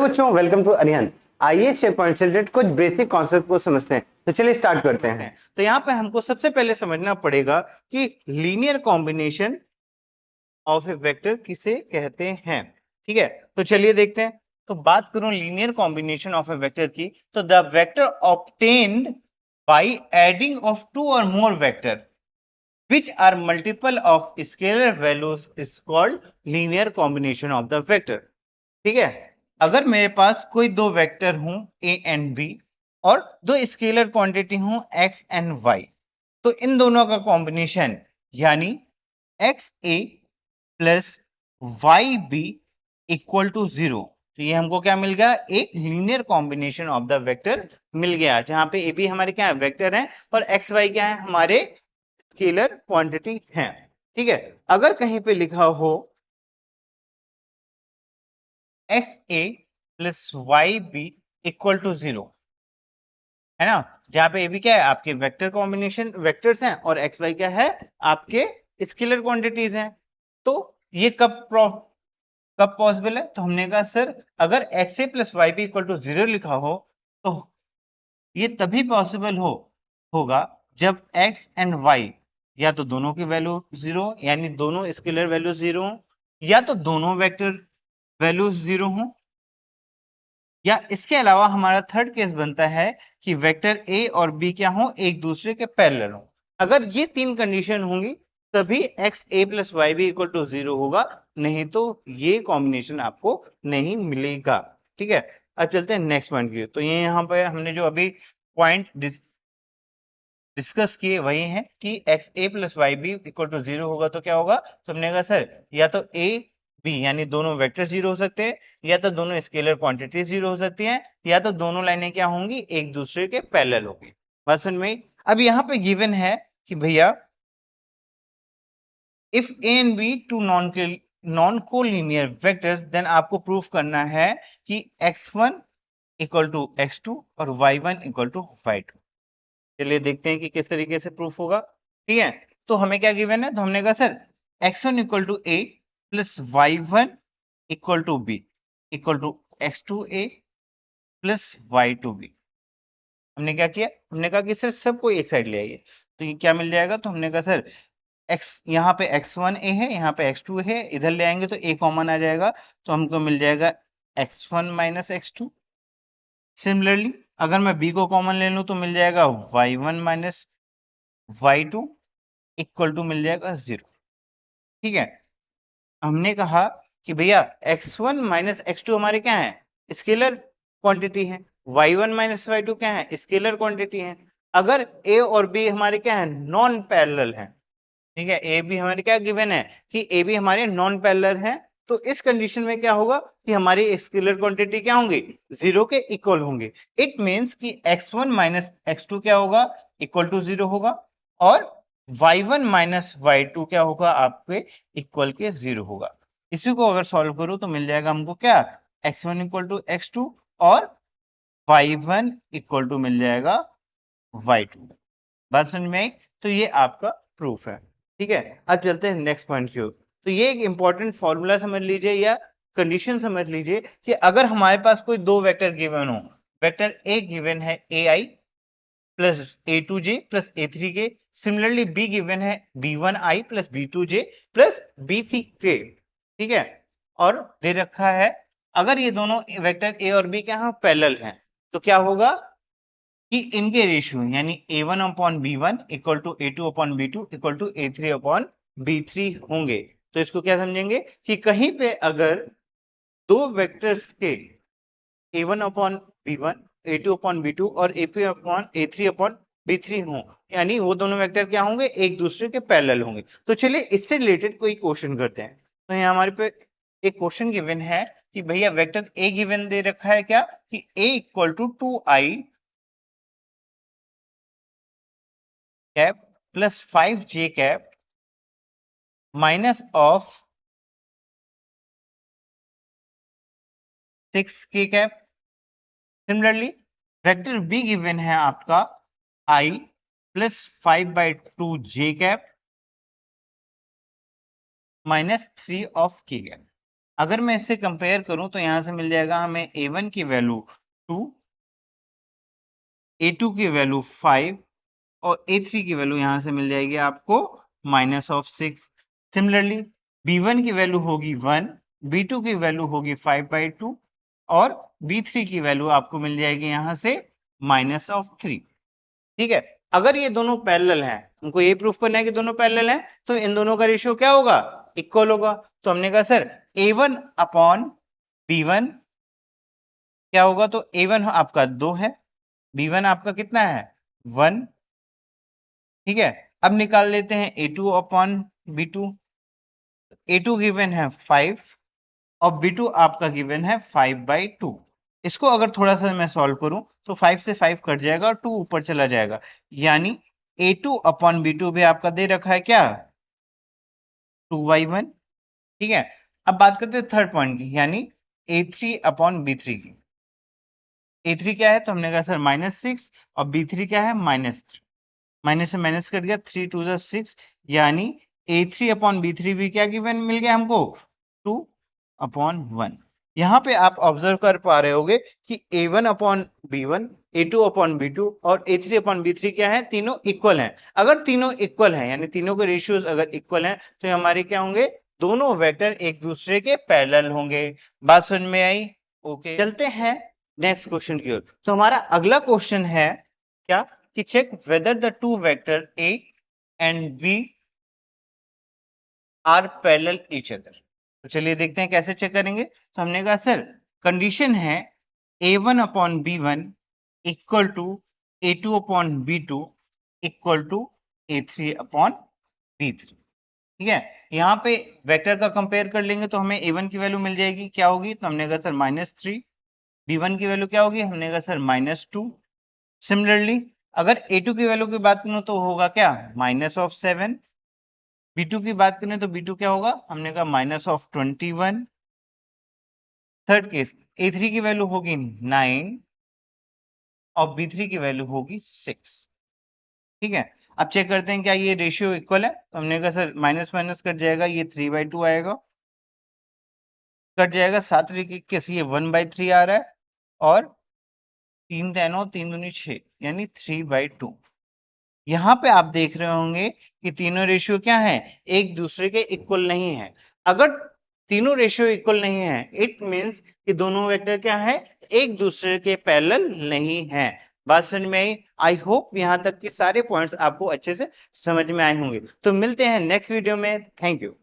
बच्चों welcome to Arihant. आइए shape point से रिलेटेड कुछ बेसिक कॉन्सेप्ट को समझते हैं। तो चलिए स्टार्ट करते हैं। तो यहाँ पे हमको सबसे पहले समझना पड़ेगा कि linear combination of a vector किसे कहते हैं। ठीक है, तो चलिए देखते हैं। तो बात करूं linear combination of a vector की, तो the vector obtained by adding of two और more vector which are multiple of scalar values is called linear combination of the vector। ठीक है, अगर मेरे पास कोई दो वेक्टर हूं a एंड b और दो स्केलर क्वांटिटी हूं x एंड y, तो इन दोनों का कॉम्बिनेशन यानी x a plus y b equal to 0, तो ये हमको क्या मिल गया, एक linear combination of the vector मिल गया, जहां पे ए बी हमारे क्या है, वेक्टर है, और एक्स वाई क्या है, हमारे स्केलर क्वांटिटी है। ठीक है, अगर कहीं पे लिखा हो x a plus y b equal to 0, है ना, जहां पे ए बी क्या है, आपके वेक्टर कॉम्बिनेशन वेक्टर्स हैं, और एक्स वाई क्या है, आपके स्केलर क्वांटिटीज हैं। तो ये कब पॉसिबल है, तो हमने कहा सर अगर x a plus y b equal to 0 लिखा हो, तो ये तभी पॉसिबल होगा जब एक्स एंड वाई या तो दोनों की वैल्यू 0 यानी दोनों स्केलर वैल्यू 0 हो, या तो दोनों वेक्टर वैल्यूज 0 हो, या इसके अलावा हमारा थर्ड केस बनता है कि वेक्टर ए और बी क्या हो, एक दूसरे के पैरेलल हो। अगर ये तीन कंडीशन होंगी तभी x a plus y b equal to 0 होगा, नहीं तो ये कॉम्बिनेशन आपको नहीं मिलेगा। ठीक है, अब चलते हैं नेक्स्ट पॉइंट की। तो ये यहाँ पे हमने जो अभी पॉइंट डिस्कस किए वही है कि x a plus y b equal to 0 होगा तो क्या होगा, तो हमने कहा सर या तो ए बी यानी दोनों वेक्टर 0 हो सकते हैं, या तो दोनों स्केलर क्वांटिटी 0 हो सकती हैं, या तो दोनों लाइनें क्या होंगी, एक दूसरे के पैरेलल होगी। बात समझ में आई? अब यहाँ पे गिवन है कि भैया if a and b two non collinear vectors, then आपको प्रूफ करना है कि x1 इक्वल टू x2 और y1 इक्वल टू y2। चलिए देखते हैं कि किस तरीके से प्रूफ होगा। ठीक है, तो हमें क्या गिवन है, तो हमने कहा sir x1 equal to a plus y1 equal to b equal to x2 a plus y2 b. हमने क्या किया, हमने कहा कि सर सबको एक साइड ले आइए, तो ये क्या मिल जाएगा, तो हमने कहा सर x यहाँ पे x1 a है, यहाँ पे x2 है, इधर ले आएंगे तो a कॉमन आ जाएगा, तो हमको मिल जाएगा x1 माइनस x2। सिमिलरली अगर मैं b को कॉमन ले लूं तो मिल जाएगा y1 minus y2 equal to मिल जाएगा 0। ठीक है, हमने कहा कि भैया x1 माइनस x2 हमारे क्या है, स्केलर क्वांटिटी है, y1 माइनस y2 क्या है, स्केलर क्वांटिटी है। अगर a और b हमारे क्या है, नॉन पैरेलल है, ठीक है, ए बी हमारे क्या गिवन है कि ए बी हमारे नॉन पैरेलल है, तो इस कंडीशन में क्या होगा कि हमारी स्केलर क्वांटिटी क्या होंगी, 0 के इक्वल होंगे। इट मींस कि x1 माइनस x2 क्या होगा, इक्वल टू 0 होगा, और y1 माइनस y2 क्या होगा, आपके इक्वल के 0 होगा। इसी को अगर सॉल्व करूं तो मिल जाएगा हमको क्या, x1 इक्वल टू x2 और y1 इक्वल टू मिल जाएगा y2। बात समझ में आई? तो ये आपका प्रूफ है। ठीक है, अब चलते हैं नेक्स्ट पॉइंट की ओर। तो ये एक इंपॉर्टेंट फॉर्मूला समझ लीजिए या कंडीशन समझ लीजिए कि अगर हमारे पास कोई दो वेक्टर गिवन हो, वेक्टर ए गिवन है a i plus a two j plus a three k, similarly b given है b one i plus b two j plus b three k. ठीक है, और दे रखा है अगर ये दोनों वेक्टर ए और बी क्या है, पैरेलल हैं, तो क्या होगा कि इनके रेशियो यानी a1 upon b1 equal to a2 upon b2 equal to a3 upon b3 होंगे। तो इसको क्या समझेंगे कि कहीं पे अगर दो वेक्टर्स के a1 upon b1 a2 upon b2 और a3 अपॉन b3 हो, यानी वो दोनों वेक्टर क्या होंगे, एक दूसरे के पैरेलल होंगे। तो चलिए इससे रिलेटेड कोई क्वेश्चन करते हैं। तो यहाँ हमारे पे एक क्वेश्चन गिवन है कि भैया वेक्टर a गिवन दे रखा है क्या, कि a equal to 2i cap plus 5j cap minus of 6k cap. Similarly vector b given है आपका i plus 5/2 j cap minus 3 of k cap. अगर मैं इससे कंपेयर करूं तो यहां से मिल जाएगा हमें A1 की वैल्यू 2, A2 की वैल्यू 5 और A3 की वैल्यू यहां से मिल जाएगी आपको -6। सिमिलरली B1 की वैल्यू होगी 1, B2 की वैल्यू होगी 5/2 और B3 की वैल्यू आपको मिल जाएगी यहां से -3। ठीक है, अगर ये दोनों पैरेलल हैं, हमको ये प्रूफ करना है कि दोनों पैरेलल हैं, तो इन दोनों का रेशियो क्या होगा, इक्वल होगा। तो हमने कहा सर A1 अपॉन B1 क्या होगा, तो A1 आपका 2 है, B1 आपका कितना है 1। ठीक है, अब निकाल लेते हैं A2 upon B2। A2 given है 5 और B2 आपका गिवन है 5/2। इसको अगर थोड़ा सा मैं सॉल्व करूं तो 5 से 5 कट जाएगा और 2 ऊपर चला जाएगा, यानी A2 अपॉन B2 भी आपका दे रखा है क्या 2/1। ठीक है, अब बात करते हैं थर्ड पॉइंट की, यानी A3 अपॉन B3 की। A3 क्या है, तो हमने कहा सर -6 और B3 क्या है -3। माइनस से माइनस कट गया, 3 2 जा 6, यानी A3 अपॉन B3 भी क्या गिवन मिल गया हमको 2/1। यहाँ पे आप ऑब्जर्व कर पा रहे होगे कि A1 upon B1, A2 upon B2 और A3 अपॉन B3 क्या है, तीनों इक्वल हैं। अगर तीनों इक्वल हैं, यानी तीनों के रेशियोज अगर इक्वल हैं, तो ये हमारे क्या होंगे, दोनों वेक्टर एक दूसरे के पैरेलल होंगे। बात समझ में आई? ओके, चलते हैं नेक्स्ट क्वेश्चन की ओर। तो हमारा अगला क्वेश्चन है क्या, कि check whether the two vector A and B are parallel each other। तो चलिए देखते हैं कैसे चेक करेंगे। तो हमने कहा सर कंडीशन है A1 upon B1 equal to A2 upon B2 equal to A3 upon B3। ठीक है, यहाँ पे वेक्टर का कंपेयर कर लेंगे तो हमें A1 की वैल्यू मिल जाएगी, क्या होगी, तो हमने कहा सर -3। B1 की वैल्यू क्या होगी, हमने कहा सर -2। सिमिलरली अगर A2 की वैल्यू की बात करूं तो होगा क्या -7। B2 की बात करें तो B2 क्या होगा, हमने कहा -21। थर्ड केस A3 की वैल्यू होगी 9 और B3 की वैल्यू होगी 6। ठीक है, अब चेक करते हैं क्या ये रेशियो इक्वल है। तो हमने कहा सर माइनस माइनस कट जाएगा, ये 3/2 आएगा, कट जाएगा 7 तरीके कैसे, ये 1/3 आ रहा है और 3 3 3 दूनी 6, यानी 3/2। यहाँ पे आप देख रहे होंगे कि तीनों रेशियो क्या है, एक दूसरे के इक्वल नहीं है। अगर तीनों रेशियो इक्वल नहीं है, इट मींस कि दोनों वेक्टर क्या है, एक दूसरे के पैरेलल नहीं है। बात समझ में आई? आई होप यहाँ तक के सारे पॉइंट्स आपको अच्छे से समझ में आए होंगे। तो मिलते हैं नेक्स्ट वीडियो में। Thank you.